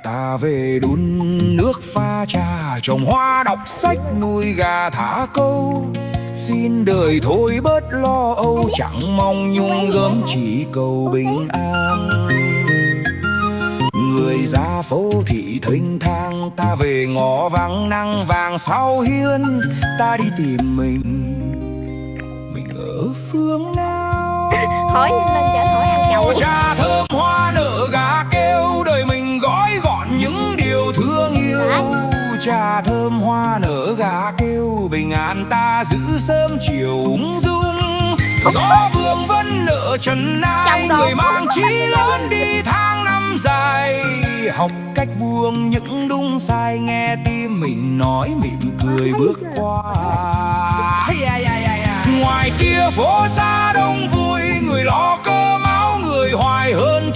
Ta về đun nước pha trà, trồng hoa đọc sách, nuôi gà thả câu. Xin đời thôi bớt lo âu, chẳng mong nhung gấm chỉ cầu bình an. Người ra phố thị thênh thang, ta về ngõ vắng nắng vàng sau hiên. Ta đi tìm mình ở phương nào? Hỏi lên chợ hỏi ăn chầu. Trà thơm hoa nở gà kêu, đời mình gói gọn những điều thương yêu. Trà thơm hoa nở gà kêu, bình an ta giữ sớm chiều ung dung. Gió vương vấn nở trần ai, người mang chí lớn đi tháng năm dài. Học cách buông những đúng sai, nghe tim mình nói mỉm cười bước qua. Ngoài kia phố xa đông vui, người lo cơm áo, người hoài hơn